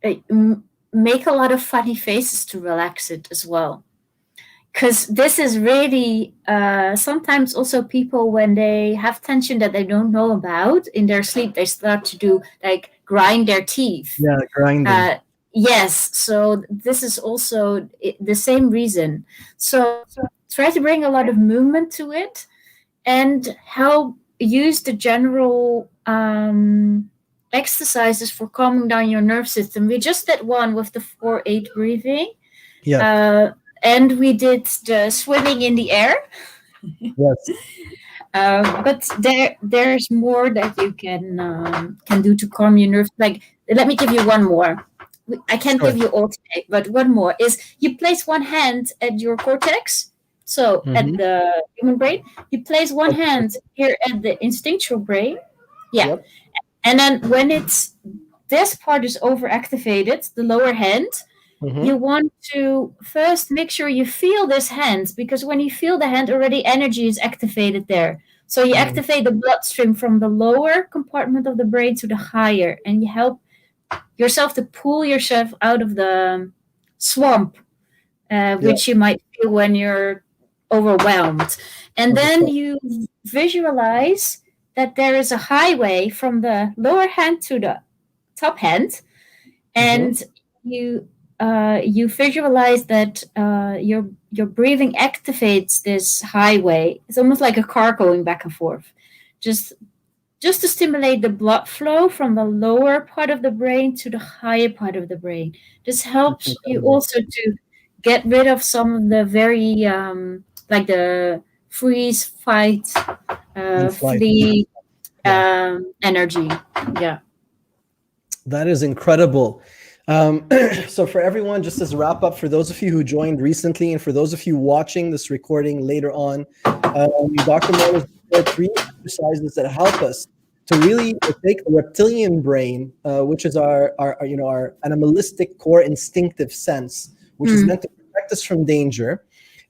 make a lot of funny faces to relax it as well. Because this is really sometimes also people, when they have tension that they don't know about in their sleep, they start to do like grind their teeth. Yeah, grinding. Yes, so this is also the same reason. So try to bring a lot of movement to it and help use the general exercises for calming down your nerve system. We just did one with the 4-8 breathing, Yeah. uh, and we did the swimming in the air. Yes. But there's more that you can do to calm your nerves. Like, let me give you one more. I can't give Sure. you all today, but one more is you place one hand at your cortex, so at Mm-hmm. the human brain. You place one Okay. hand here at the instinctual brain. Yeah, Yep. and then when it's this part is overactivated, the lower hand, you Mm-hmm. want to first make sure you feel this hand, because when you feel the hand, already energy is activated there. So you Mm-hmm. activate the bloodstream from the lower compartment of the brain to the higher, and you help yourself to pull yourself out of the swamp, Yeah. which you might feel when you're overwhelmed. And then 100%. you visualize that there is a highway from the lower hand to the top hand, Mm-hmm. and you visualize that your breathing activates this highway. It's almost like a car going back and forth, just just to stimulate the blood flow from the lower part of the brain to the higher part of the brain. This That's helps you incredible. also to get rid of some of the very like the freeze, fight, And flight. flee Yeah. energy. Yeah. That is incredible. Um, so for everyone, just as a wrap up, for those of you who joined recently, and for those of you watching this recording later on, Dr. Marloes shared three exercises that help us to really take the reptilian brain, which is our animalistic core instinctive sense, which is Mm, meant to protect us from danger.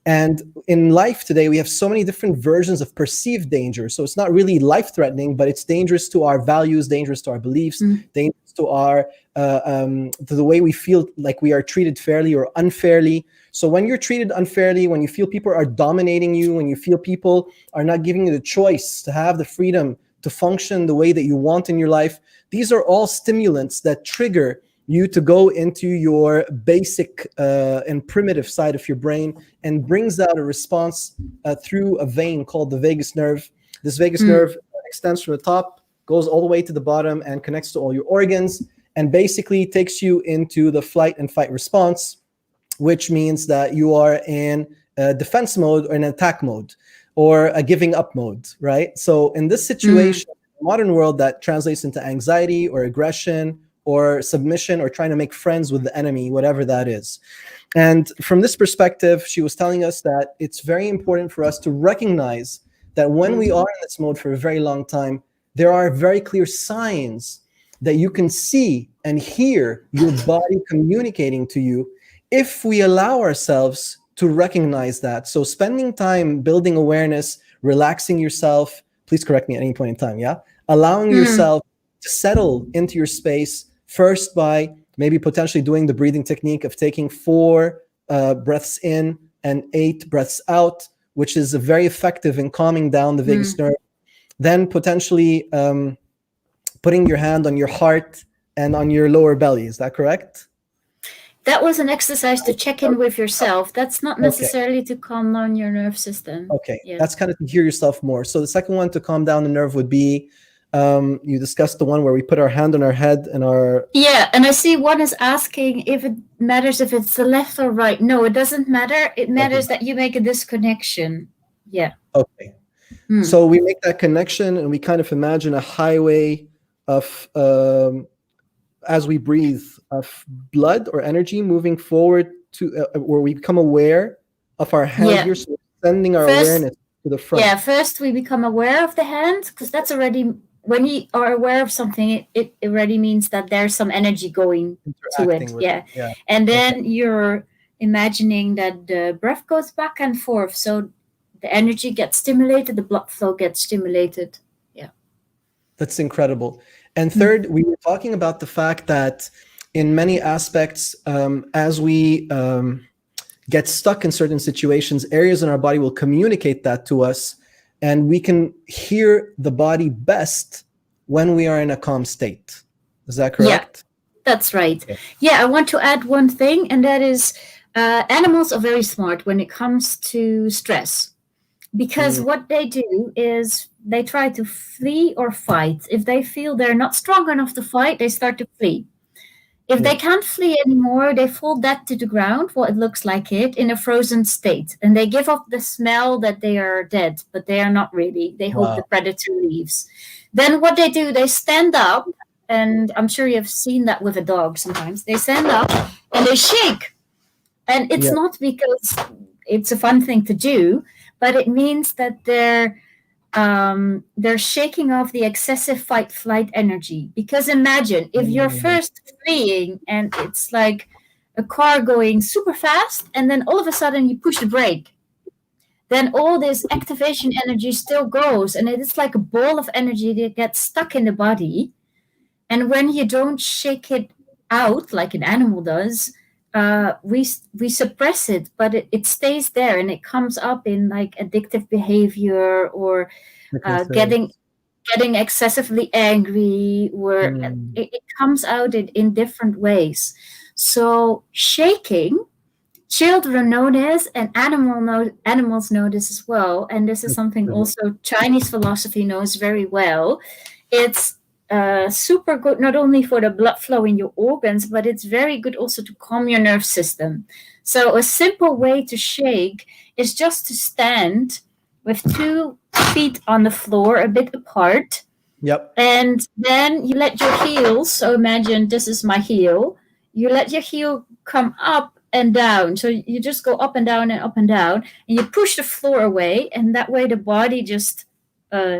And in life today, we have so many different versions of perceived danger. So it's not really life threatening, but it's dangerous to our values, dangerous to our beliefs, mm, dangerous to our to the way we feel like we are treated fairly or unfairly. So when you're treated unfairly, when you feel people are dominating you, when you feel people are not giving you the choice to have the freedom to function the way that you want in your life, these are all stimulants that trigger you to go into your basic and primitive side of your brain and brings out a response through a vein called the vagus nerve. This vagus mm, nerve extends from the top, goes all the way to the bottom, and connects to all your organs, and basically takes you into the flight and fight response, which means that you are in a defense mode or an attack mode or a giving up mode, right? So in this mm, situation, in the modern world, that translates into anxiety or aggression or submission or trying to make friends with the enemy, whatever that is. And from this perspective, she was telling us that it's very important for us to recognize that when we are in this mode for a very long time, there are very clear signs that you can see and hear your body communicating to you if we allow ourselves to recognize that. So spending time building awareness, relaxing yourself, please correct me at any point in time, yeah? Allowing mm, yourself to settle into your space first by maybe potentially doing the breathing technique of taking 4 breaths in and 8 breaths out, which is very effective in calming down the vagus mm. nerve. Then potentially putting your hand on your heart and on your lower belly. Is that correct? That was an exercise to check in with yourself. That's not Okay. necessarily to calm down your nerve system. Okay. Yeah. That's kind of to hear yourself more. So the second one to calm down the nerve would be you discussed the one where we put our hand on our head and our. Yeah, and I see one is asking if it matters if it's the left or right. No, it doesn't matter. It matters that you make a disconnection. Yeah. Okay. Hmm. So we make that connection and we kind of imagine a highway of, as we breathe, of blood or energy moving forward to where we become aware of our hand Yeah. here. So we're sending our First, awareness to the yeah, front, first we become aware of the hand, because that's already, when you are aware of something, it already means that there's some energy going to interacting it. with it. Yeah. Yeah. And Okay. then you're imagining that the breath goes back and forth. So the energy gets stimulated, the blood flow gets stimulated. Yeah. That's incredible. And Hmm. third, we were talking about the fact that in many aspects, as we get stuck in certain situations, areas in our body will communicate that to us, and we can hear the body best when we are in a calm state. Is that Yeah. correct? That's right. Okay. Yeah, I want to add one thing, and that is animals are very smart when it comes to stress, because Mm, what they do is they try to flee or fight. If they feel they're not strong enough to fight, they start to flee. If they yeah. can't flee anymore, they fall dead to the ground, well, it looks like it, in a frozen state. And they give off the smell that they are dead, but they are not really. They hope the Wow. predator leaves. Then what they do, they stand up, and I'm sure you've seen that with a dog sometimes. They stand up and they shake. And it's Yeah. not because it's a fun thing to do, but it means that they're shaking off the excessive fight flight energy. Because imagine if you're Mm, first fleeing and it's like a car going super fast, and then all of a sudden you push the brake, then all this activation energy still goes, and it is like a ball of energy that gets stuck in the body. And when you don't shake it out like an animal does, we suppress it, but it stays there, and it comes up in like addictive behavior, or getting psychosis. excessively angry, where Mm, it comes out in different ways. So shaking, children know this, and animals know this as well. And this is that's something good. also Chinese philosophy knows very well. It's super good not only for the blood flow in your organs, but it's very good also to calm your nerve system. So a simple way to shake is just to stand with 2 feet on the floor, a bit apart, Yep. and then you let your heels, so imagine this is my heel, you let your heel come up and down. So you just go up and down and up and down, and you push the floor away, and that way the body just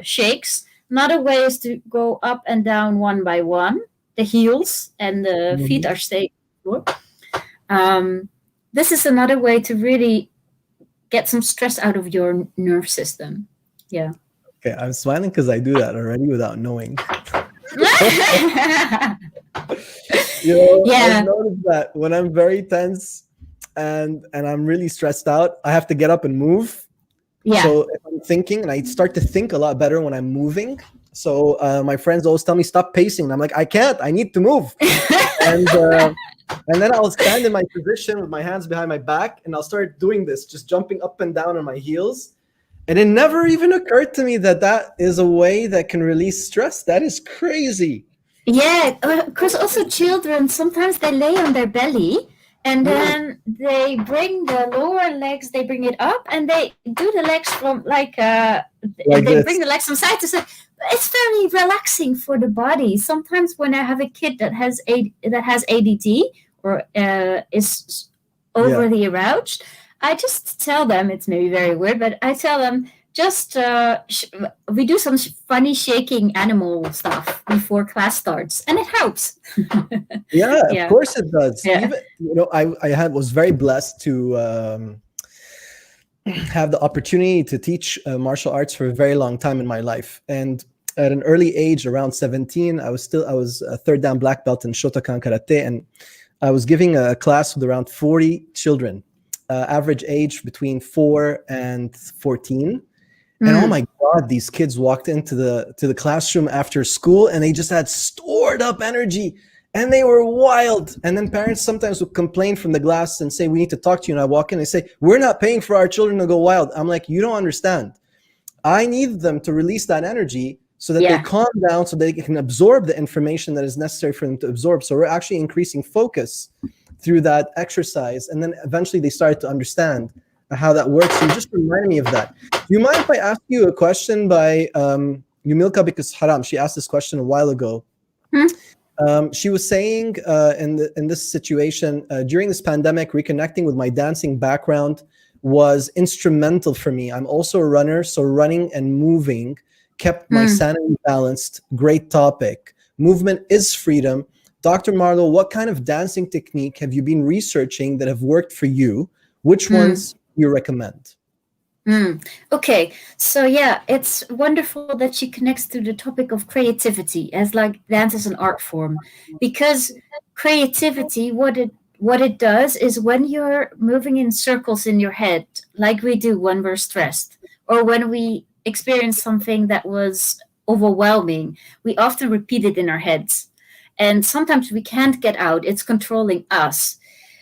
shakes. Another way is to go up and down one by one. The heels and the feet Mhm. are staying on the floor. This is another way to really get some stress out of your nerve system. Yeah. Okay, I'm smiling because I do that already without knowing. I've Yeah. noticed that when I'm very tense and I'm really stressed out, I have to get up and move. Yeah. So if I'm thinking, and I start to think a lot better when I'm moving. So my friends always tell me stop pacing, and I'm like, I can't. I need to move. And uh, and then I'll stand in my position with my hands behind my back, and I'll start doing this, just jumping up and down on my heels. And it never even occurred to me that that is a way that can release stress. That is crazy. Yeah, because also children sometimes they lay on their belly, and Mm, then they bring the lower legs, they bring it up, and they do the legs from like like they bring this. the legs from side to side. It's very relaxing for the body. Sometimes when I have a kid that has ADD, or is Yeah. overly aroused, I just tell them, it's maybe very weird, but I tell them just we do some funny shaking animal stuff before class starts, and it helps. Yeah, of Yeah, course it does. yeah. Even I was very blessed to have the opportunity to teach martial arts for a very long time in my life. And at an early age, around 17, I was a third dan black belt in Shotokan karate, and I was giving a class with around 40 children, average age between 4 and 14. And oh Mm. my God, these kids walked into the classroom after school and they just had stored up energy and they were wild. And then parents sometimes would complain from the class and say, we need to talk to you. And I walk in and they say, we're not paying for our children to go wild. I'm like, you don't understand. I need them to release that energy so that they Yeah. calm down, so they can absorb the information that is necessary for them to absorb. So we're actually increasing focus through that exercise. And then eventually they started to understand how that works. So you just reminded me of that. Do you mind if I ask you a question by Yumilka, because Haram, she asked this question a while ago. Hmm? She was saying in this situation, during this pandemic, reconnecting with my dancing background was instrumental for me. I'm also a runner, so running and moving kept my Hmm. sanity balanced. Great topic. Movement is freedom. Dr. Marlowe, what kind of dancing technique have you been researching that have worked for you? Which Hmm. ones do you recommend? Okay, so yeah, it's wonderful that she connects to the topic of creativity as like dance as an art form, because creativity, what it does is when you're moving in circles in your head, like we do when we're stressed or when we experience something that was overwhelming, we often repeat it in our heads. And sometimes we can't get out, it's controlling us.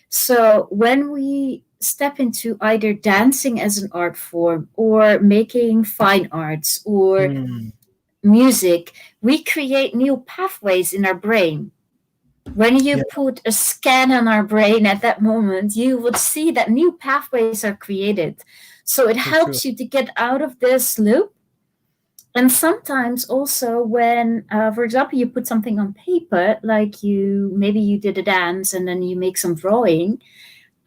So when we step into either dancing as an art form or making fine arts or Mm. music, we create new pathways in our brain. When you Yeah, put a scan on our brain at that moment, you would see that new pathways are created. So it so true. helps you to get out of this loop. And sometimes also when, for example, you put something on paper, like maybe you did a dance and then you make some drawing,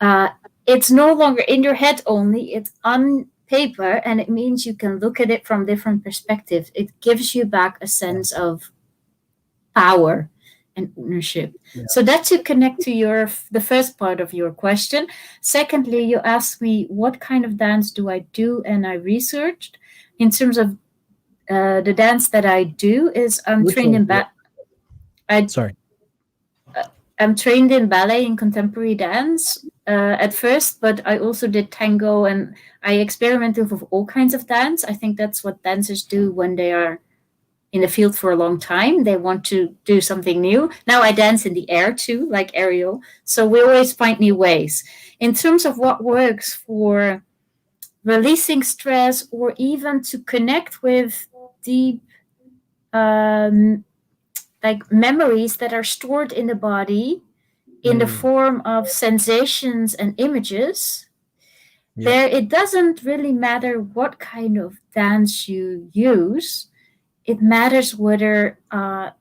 uh, it's no longer in your head only, it's on paper, and it means you can look at it from different perspectives. It gives you back a Yeah. sense of power and ownership. Yeah. So that to connect to the first part of your question. Secondly, you asked me what kind of dance do I do, and I researched. In terms of the dance that I do is I'm Which trained one? in Yeah. I Sorry. I'm trained in ballet and contemporary dance at first, but I also did tango and I experimented with all kinds of dance. I think that's what dancers do when they are in the field for a long time. They want to do something new. Now I dance in the air too, like aerial. So we always find new ways. In terms of what works for releasing stress or even to connect with deep um, like memories that are stored in the body in the Mm. form of sensations and images, Yeah. there it doesn't really matter what kind of dance you use. It matters whether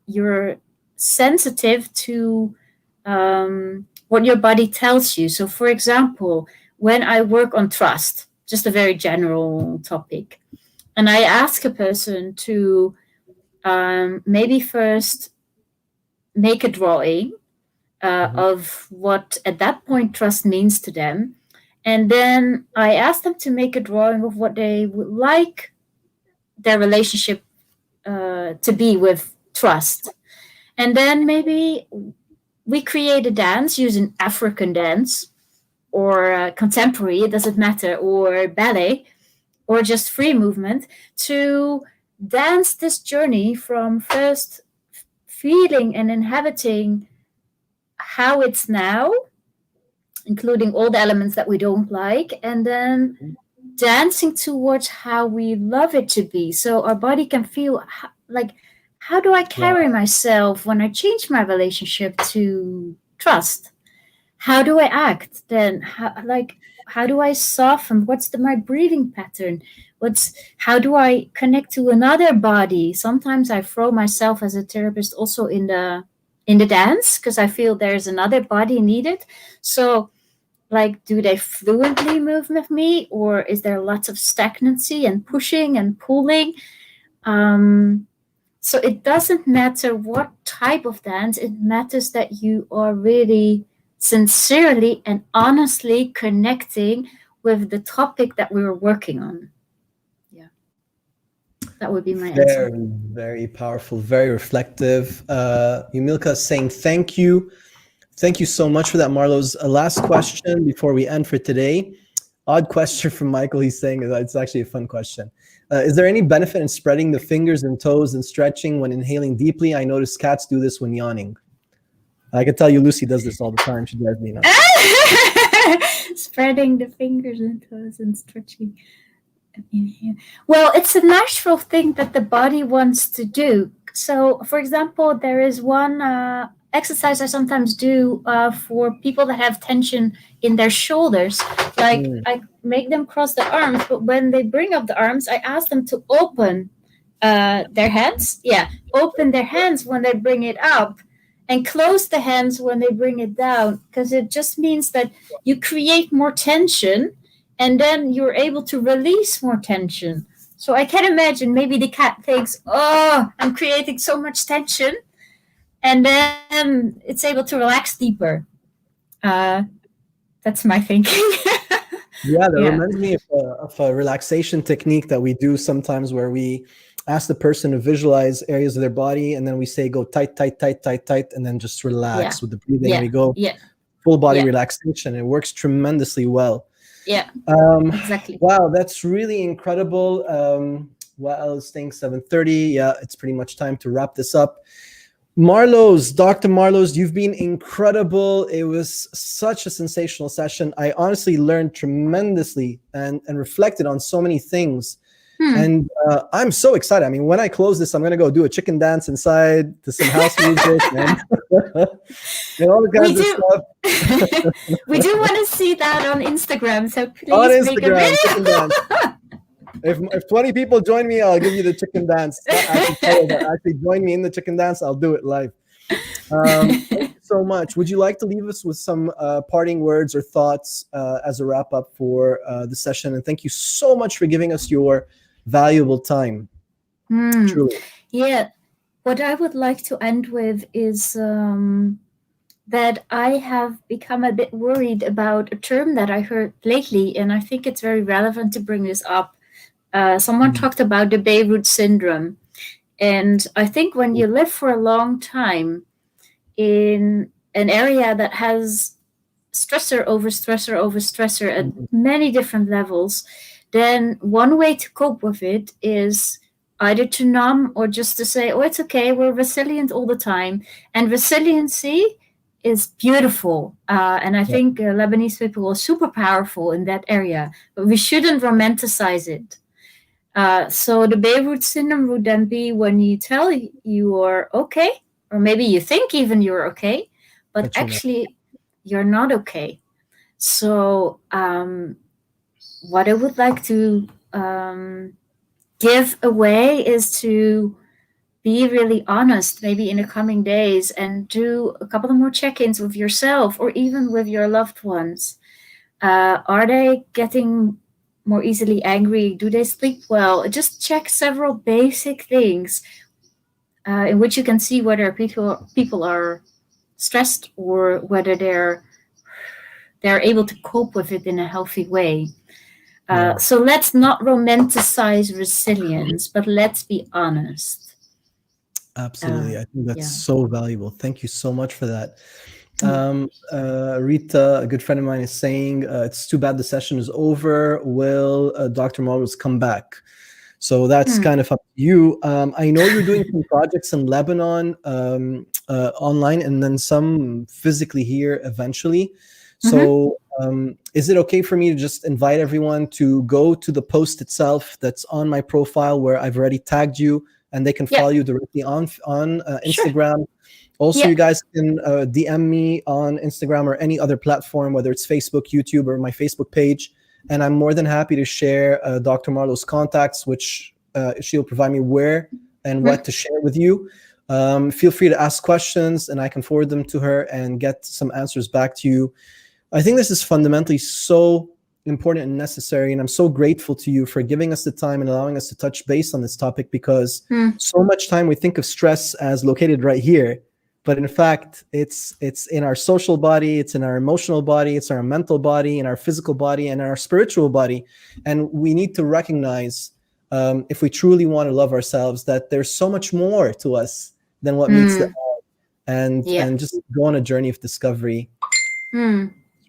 you're sensitive to what your body tells you. So, for example, when I work on trust, just a very general topic, and I ask a person to maybe first make a drawing Mhm. of what at that point trust means to them. And then I ask them to make a drawing of what they would like their relationship to be with trust. And then maybe we create a dance using African dance or contemporary, it doesn't matter, or ballet, or just free movement to dance this journey from first feeling and inhabiting how it's now, including all the elements that we don't like, and then dancing towards how we love it to be. So our body can feel like, how do I carry Wow. myself when I change my relationship to trust? How do I act then? How do I soften? What's my breathing pattern? How do I connect to another body? Sometimes I throw myself as a therapist also in the dance because I feel there's another body needed. So like, do they fluently move with me, or is there lots of stagnancy and pushing and pulling? Um, so it doesn't matter what type of dance, it matters that you are really sincerely and honestly connecting with the topic that we were working on. Yeah, that would be my answer. Very, very powerful, very reflective. Yumilka is saying thank you. Thank you so much for that, Marloes. A last question before we end for today. Odd question from Michael. He's saying that it's actually a fun question. Is there any benefit in spreading the fingers and toes and stretching when inhaling deeply? I notice cats do this when yawning. I can tell you Lucy does this all the time. She drives me nuts. Spreading the fingers and toes and stretching. Well, it's a natural thing that the body wants to do. So, for example, there is one exercise I sometimes do for people that have tension in their shoulders. Like, Mm. I make them cross their arms, but when they bring up the arms, I ask them to open their hands. Yeah, open their hands when they bring it up and close the hands when they bring it down, because it just means that you create more tension and then you're able to release more tension. So I can imagine maybe the cat thinks, oh, I'm creating so much tension, and then it's able to relax deeper. Uh, that's my thinking. Yeah, that Yeah, reminds me of a relaxation technique that we do sometimes where we ask the person to visualize areas of their body and then we say go tight, tight, tight, tight, tight, and then just yeah, relax with the breathing. We yeah, go yeah, full body yeah, relaxation. It works tremendously well. yeah, Um, exactly. wow, that's really incredible. What else? Thing 7:30. Yeah, it's pretty much time to wrap this up. Marloes, Dr. Marloes, you've been incredible. It was such a sensational session. I honestly learned tremendously and reflected on so many things. Hmm. And I'm so excited. I mean, when I close this, I'm going to go do a chicken dance inside to some house music and, and all the We kinds of do. stuff. We do want to see that on Instagram, so On please make a Instagram, chicken dance. video. If 20 people join me, I'll give you the chicken dance. It's not actually color, but actually join me in the chicken dance. I'll do it live. Thank you so much. Would you like to leave us with some parting words or thoughts as a wrap up for the session? And thank you so much for giving us your valuable time. Truly. Yeah, what I would like to end with is that I have become a bit worried about a term that I heard lately, and I think it's very relevant to bring this up. Someone talked about the Beirut syndrome. And I think when you live for a long time in an area that has stressor over stressor over stressor at many different levels, then one way to cope with it is either to numb or just to say, oh, it's okay, we're resilient all the time. And resiliency is beautiful. And I think Lebanese people are super powerful in that area, but we shouldn't romanticize it. So the Beirut syndrome would then be when you tell you are okay, or maybe you think even you're okay, but actually you're not okay. So what I would like to give away is to be really honest, maybe in the coming days, and do a couple of more check-ins with yourself or even with your loved ones. Are they getting more easily angry? Do they sleep well? Just check several basic things in which you can see whether people are stressed or whether they're able to cope with it in a healthy way. So let's not romanticize resilience, but let's be honest. Absolutely. I think that's Yeah. so valuable. Thank you so much for that. Rita, a good friend of mine, is saying it's too bad the session is over. Will Dr. Marloes come back? So that's kind of up to you. I know you're doing some projects in Lebanon online and then some physically here eventually. So is it okay for me to just invite everyone to go to the post itself that's on my profile where I've already tagged you, and they can follow you directly on Instagram? Also, you guys can DM me on Instagram or any other platform, whether it's Facebook, YouTube, or my Facebook page. And I'm more than happy to share Dr. Marloes' contacts, which she'll provide me where and what to share with you. Feel free to ask questions, and I can forward them to her and get some answers back to you. I think this is fundamentally so important and necessary, and I'm so grateful to you for giving us the time and allowing us to touch base on this topic, because so much time we think of stress as located right here. But in fact, it's in our social body, it's in our emotional body, it's our mental body, in our physical body, and our spiritual body. And we need to recognize, if we truly want to love ourselves, that there's so much more to us than what meets the eye, and just go on a journey of discovery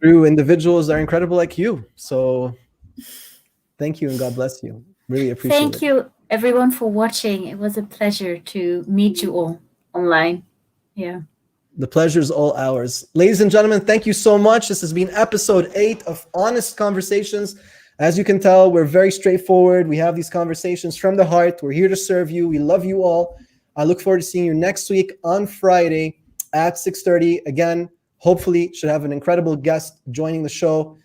through individuals that are incredible like you. So thank you and God bless you. Really appreciate it. Thank you, everyone, for watching. It was a pleasure to meet you all online. Yeah. The pleasure is all ours. Ladies and gentlemen, thank you so much. This has been episode 8 of Honest Conversations. As you can tell, we're very straightforward. We have these conversations from the heart. We're here to serve you. We love you all. I look forward to seeing you next week on Friday at 6:30. Again, hopefully should have an incredible guest joining the show.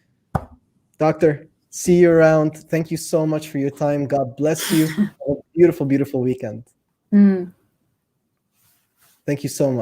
Doctor, see you around. Thank you so much for your time. God bless you. Have a beautiful, beautiful weekend. Thank you so much.